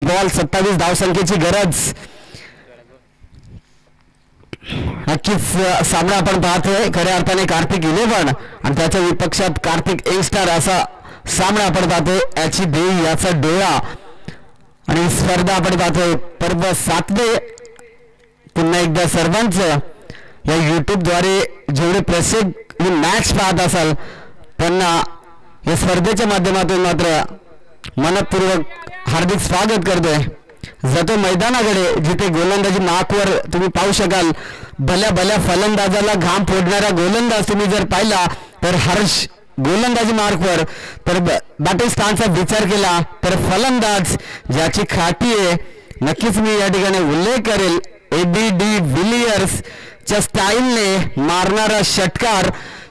Ball 27 धावसंख्येची गरज. नक्कीच सामना आपण पाहतोय खऱ्या अर्थाने कार्तिक 11 आणि त्याच्या विपक्षात कार्तिक यंगस्टर असा सामना आपण पाहतोय. याची देवी याचा डोळा आणि स्पर्धा आपण पाहतोय पर्व 7वे. पुन्हा एकदा सर्वांचं या यूट्यूबद्वारे जेवढे प्रेक्षक ही मॅच पाहत असाल त्यांना या स्पर्धेच्या माध्यमातून मात्र मनपूर्वक हार्दिक स्वागत करतोय. जातो मैदानाकडे जिथे गोलंदाजी मार्कवर तुम्ही पाहू शकाल. भल्या भल्या फलंदाजाला घाम फोडणारा गोलंदाज तुम्ही जर पाहिला तर हर्ष गोलंदाजी मार्कवर, तर बॅटिंग स्थानचा विचार केला तर फलंदाज ज्याची खाती आहे. नक्कीच मी या ठिकाणी उल्लेख करेल एबी डी विलियर्स च्या स्टाईलने मारणारा षटकार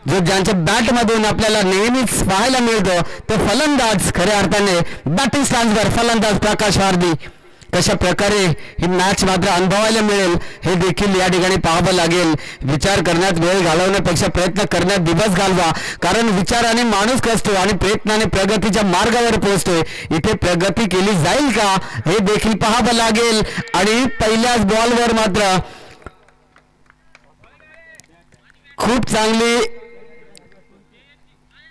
जो ज्यांच्या बॅटमधून आपल्याला नेहमीच पाहायला मिळतो तो फलंदाज खऱ्या अर्थाने बॅटिंग स्थानवर फलंदाज प्रकाश वारदी. कशा प्रकारे ही मॅच मात्र अनुभवायला मिळेल हे देखील या ठिकाणी पाहावं लागेल. विचार करण्यात वेळ घालवण्यापेक्षा प्रयत्न करण्यात दिवस घालवा, कारण विचाराने माणूस कसतो आणि प्रयत्नाने प्रगतीच्या मार्गावर पोहोचतोय. इथे प्रगती केली जाईल का हे देखील पाहावं लागेल. आणि पहिल्याच बॉलवर मात्र खूप चांगली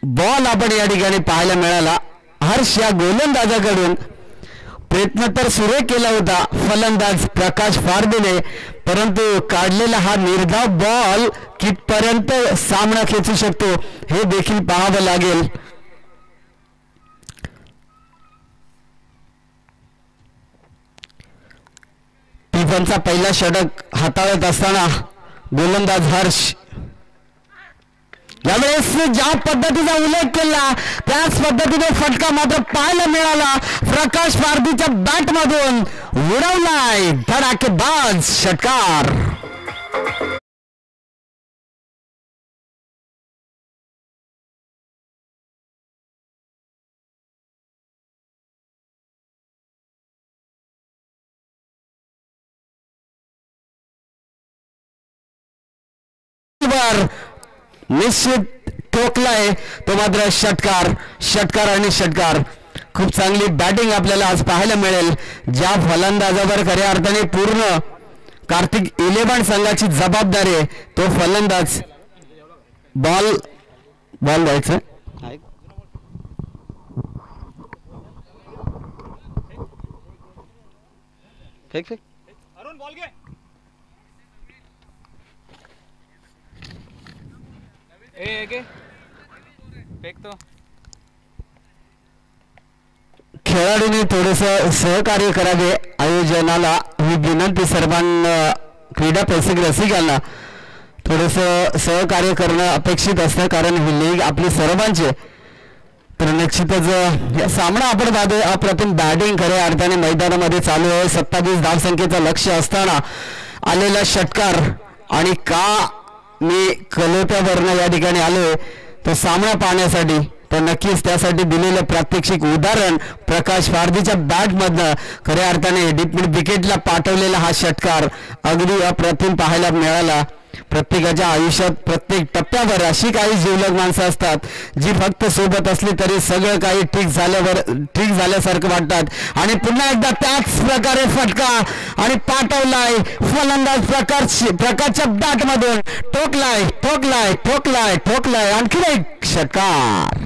बॉल आपण या ठिकाणी पाहायला मिळाला. हर्ष या गोलंदाजाकडून प्रयत्न तर सुरू केला होता फलंदाज प्रकाश वारदीने, परंतु काढलेला हा निर्धाव बॉल कितपर्यंत सामना खेचू शकतो हे देखील पाहावं लागेल. टिफनचा पहिला षटक हाताळत असताना गोलंदाज हर्ष यावेळेस ज्या पद्धतीचा उल्लेख केला त्याच पद्धतीने फटका मात्र पाहायला मिळाला. प्रकाश वारदीच्या बॅटमधून उडवलाय धडाकेबाज षटकार. निश्चित ठोकलाय तो मात्र षटकार आणि षटकार. खूप चांगली बॅटिंग आपल्याला आज पाहायला मिळेल. ज्या फलंदाजावर खऱ्या अर्थाने पूर्ण कार्तिक 11 संघाची जबाबदारी आहे तो फलंदाज. बॉल द्यायचं खेळाडूंनी थोडस सहकार्य करावे आयोजनाला ही विनंती. सर्वांना क्रीडा प्रेक्षक रसिकांना थोडस सहकार्य करणं अपेक्षित असतं, कारण ही लीग आपली सर्वांची. तर निश्चितच सामना आपण पाहतोय. अप्रतिम बॅटिंग खऱ्या अर्थाने मैदानामध्ये चालू आहे. 27 धावसंख्येचं लक्ष असताना आलेला षटकार. आणि का मी कलोट्यावरनं या ठिकाणी आलोय तो सामना पाहण्यासाठी, तर नक्कीच त्यासाठी दिलेलं प्रात्यक्षिक उदाहरण प्रकाश वारदीच्या बॅटमधनं खऱ्या अर्थाने डीप मिड विकेटला पाठवलेला हा षटकार अगदी अप्रतिम पाहायला मिळाला. प्रत्येकाच्या आयुष्यात प्रत्येक टप्प्यावर अशी काही जीवलग माणसं असतात जी फक्त सोबत असली तरी सगळं काही ठीक झाल्यासारखं वाटतात. आणि पुन्हा एकदा त्याच प्रकारे फटका आणि पाठवलाय फलंदाज प्रकाशच्या बॅटमधून. ठोकलाय आणखी एक षटकार.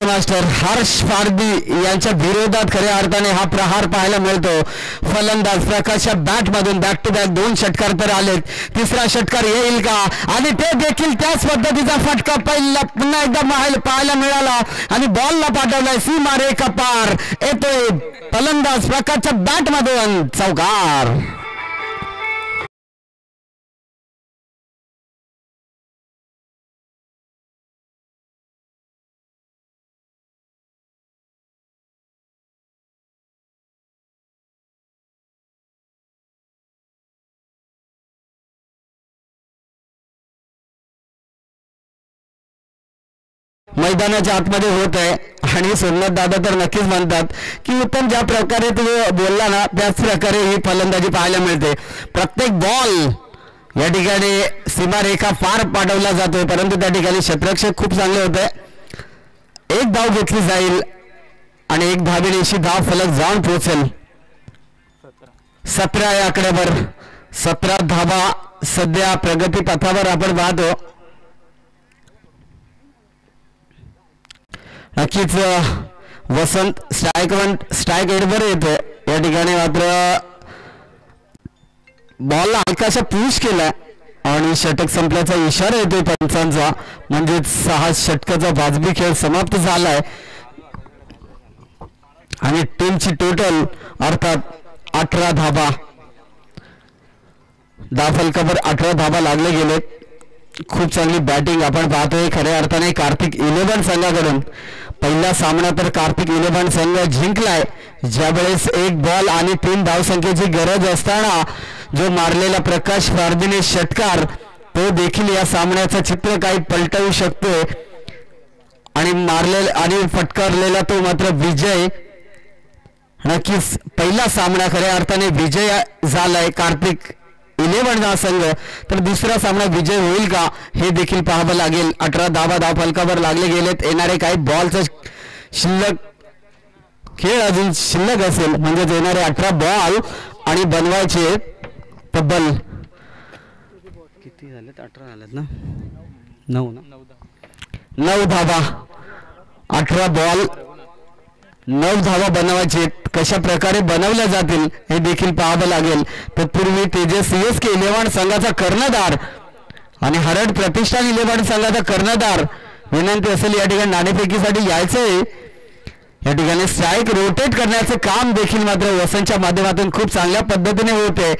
मास्टर हर्ष वारदी यांच्या विरोधात खऱ्या अर्थाने हा प्रहार पाहायला मिळतो. फलंदाज प्रकाशच्या बॅटमधून बॅक टू बॅक 2 षटकार तर आलेत. तिसरा षटकार येईल का? आणि ते देखील त्याच पद्धतीचा फटका पहिला पुन्हा एकदा पाहायला मिळाला आणि बॉलला पाठवलाय सीमा रेखा पार. येतोय फलंदाज प्रकाशच्या बॅटमधून चौकार. मैदानाच्या आतमध्ये होत आहे आणि सोमनाथ दादा तर नक्कीच म्हणतात की उत्तम ज्या प्रकारे तुम्ही बोलला ना त्याच प्रकारे ही फलंदाजी पाहायला मिळते. प्रत्येक बॉल या ठिकाणी सीमारेखा पार पाठवला जातोय परंतु त्या ठिकाणी क्षेत्ररक्षक खूप चांगले होते. एक धाव घेतली जाईल आणि एक धावेची धाव फलक जाऊन पोहोचेल. 17 या आकड्यावर 17 धावा सध्या प्रगती पथावर आपण पाहतो. नक्कीच वसंत स्ट्राईक एडवर येतोय या ठिकाणी मात्र बॉलला हलकाशा पुश केला आणि षटक संपल्याचा इशारा येतोय पंचांचा म्हणजेच 6 षटकाचा वाजवी खेळ समाप्त झालाय आणि टीमची टोटल अर्थात 18 धावा फलकावर 18 धावा लागले गेले. खूप चांगली बॅटिंग आपण पाहतोय खऱ्या अर्थाने कार्तिक 11 संघाकडून. पहिला सामना तर कार्तिक 11 संघ जिंकलाय ज्यावेळेस 1 बॉल आणि 3 धावसंख्येची गरज असताना जो मारलेला प्रकाश पारधीने षटकार तो देखील या सामन्याचं चित्र काही पलटवू शकतोय आणि मारलेला आणि फटकारलेला तो मात्र विजय. नक्कीच पहिला सामना खऱ्या अर्थाने विजय झालाय कार्तिक 11 संघ. तर दुसरा सामना विजय होईल का हे देखील पाहावं लागेल. 18 धाव फलकावर लागले गेलेत. येणारे काही बॉलचा शिल्लक खेळ अजून शिल्लक असेल म्हणजे येणारे 18 बॉल आणि बनवायचे तब्बल किती झालेत 18 झालेत ना 9 धावा 18 बॉल 9 धावा बनवायचे. कशा प्रकारे बनवल्या जातील हे देखील पाहावं लागेल. तत्पूर्वी तेजस CSK 11 संघाचा कर्णधार आणि हरड प्रतिष्ठान 11 संघाचा कर्णधार विनंती असेल या ठिकाणी नाणेफेकीसाठी यायचंय. या ठिकाणी स्ट्राईक रोटेट करण्याचं काम देखील मात्र वसंतच्या माध्यमातून खूप चांगल्या पद्धतीने होते.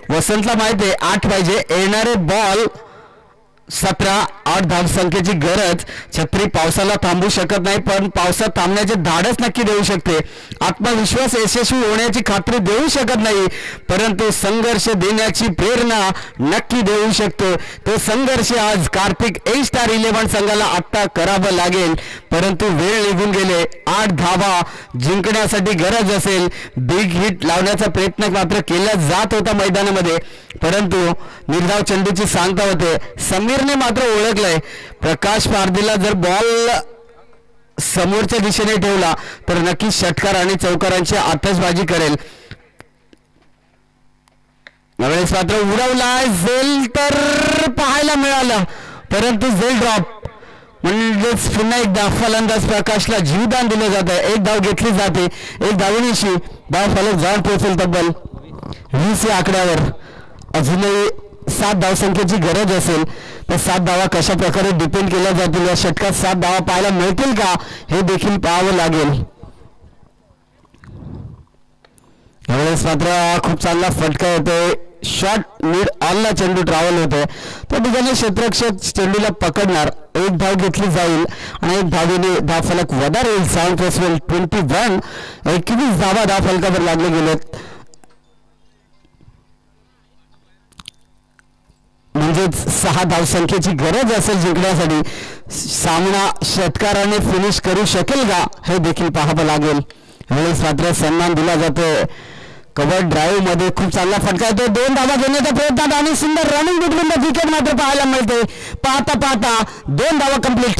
वसंतला माहिती आहे 8 पाहिजे. येणारे बॉल 17 8 धावसंख्येची गरज. छत्री पावसाला थांबू शकत नाही पण पावसात थांबण्याचे धाडस नक्की देऊ शकते. आत्मविश्वास यशस्वी होण्याची खात्री देऊ शकत नाही परंतु संघर्ष देण्याची प्रेरणा नक्की देऊ शकतो. तो संघर्ष आज कार्तिक 11 संघाला आत्ता करावं लागेल परंतु वेळ निघून गेले. 8 धावा जिंकण्यासाठी गरज असेल. बिग हिट लावण्याचा प्रयत्न मात्र केला जात होता मैदानामध्ये परंतु निर्धाव चेंडूची सांगता होते. समीरने मात्र ओळखलंय प्रकाश पारधीला जर बॉल समोरच्या दिशेने ठेवला तर नक्कीच षटकार आणि चौकारांची आतषबाजी करेल. यावेळेस मात्र उडवला झेल तर पाहायला मिळालं परंतु झेल ड्रॉप म्हणजेच पुन्हा एकदा फलंदाज प्रकाशला जीवदान दिलं जात आहे. 1 धाव घेतली जाते. 1 धावेनिशी धाव फलक जाऊन पोहोचेल तब्बल 20 या आकड्यावर. अजूनही 7 धावसंख्येची गरज असेल तर 7 धावा कशा प्रकारे डिपेंड केल्या जातील. या षटकात 7 धावा पाहायला मिळतील का हे देखील पाहावं लागेल. यावेळेस मात्र खूप चांगला फटका येतोय. शॉर्ट मिड ऑलला चेंडू ट्रॅव्हल होतोय. त्या ठिकाणी क्षेत्ररक्षक चेंडूला पकडणार. 1 धाव घेतली जाईल आणि 1 धावेने धाव फलक वधार येईल. 21 धावा धाव फलकावर लागले गेलेत म्हणजेच 6 धावसंख्येची गरज असेल जिंकण्यासाठी. सामना षटकाराने फिनिश करू शकेल का हे देखील पाहावं लागेल. यावेळेस मात्र सन्मान दिला जातोय. कव्हर ड्राईव्ह मध्ये खूप चांगला फटका येतो. 2 धावा घेण्याचा प्रयत्न आणि सुंदर रनिंग बिटवीन द विकेट मात्र पाहायला मिळते. पाहता 2 धावा कंप्लीट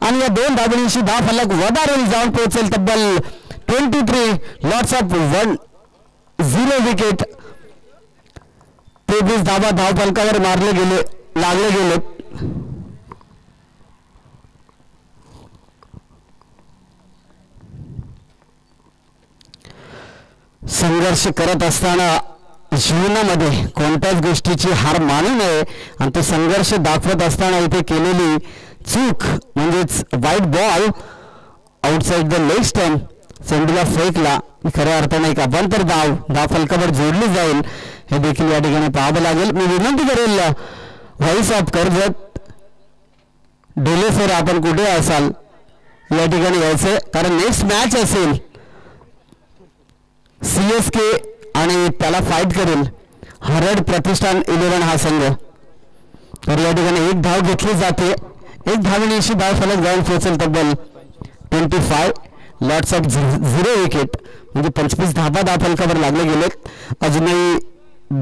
आणि या 2 धावांशी धाव फलक वधारून जाऊन पोहोचेल तब्बल 23 लॉट्स ऑफ 1-0 विकेट. 23 धावा धाव फलकावर लागले गेले. संघर्ष करत असताना जीवनामध्ये कोणत्याच गोष्टीची हार मानू नये आणि तो संघर्ष दाखवत असताना इथे केलेली चूक म्हणजेच वाईट ball outside the leg stump चेंडूला फेकला. खऱ्या अर्थाने एक अभ्यंतर धाव फलकावर जोडली जाईल हे देखील या ठिकाणी पाहावं लागेल. मी विनंती करेल व्हॉइस ऑफ कर्जत डोले सर आपण कुठे असाल या ठिकाणी यायचं कारण नेक्स्ट मॅच असेल CSK आणि त्याला फाईट करेल हरड प्रतिष्ठान 11 हा संघ. तर या ठिकाणी 1 धाव घेतली जाते. एक धावणे अशी फलक जाऊन पोहोचेल तब्बल 25 लॉट्स ऑफ 0 विकेट म्हणजे 25 धाबा फलकावर लागले गेलेत. अजूनही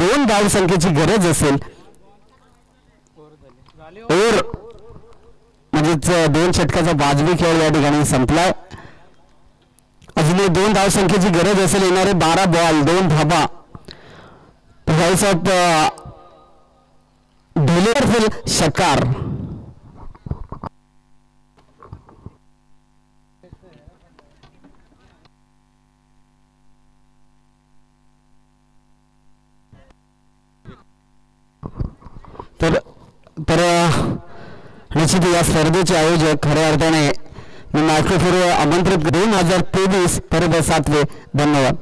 2 धावसंख्येची गरज असेल. ओव्हर म्हणजेच 2 षटकाचा वाजवी खेळ या ठिकाणी संपलाय. अजूनही 2 धावसंख्येची गरज असेल. येणारे 12 बॉल 2 धाबा. प्राइस ऑफ डिलिव्हरफुल षटकार. तर निश्चित या स्पर्धेचे आयोजक खऱ्या अर्थाने मी नागपूर आमंत्रित 2023 परत 7वे. धन्यवाद.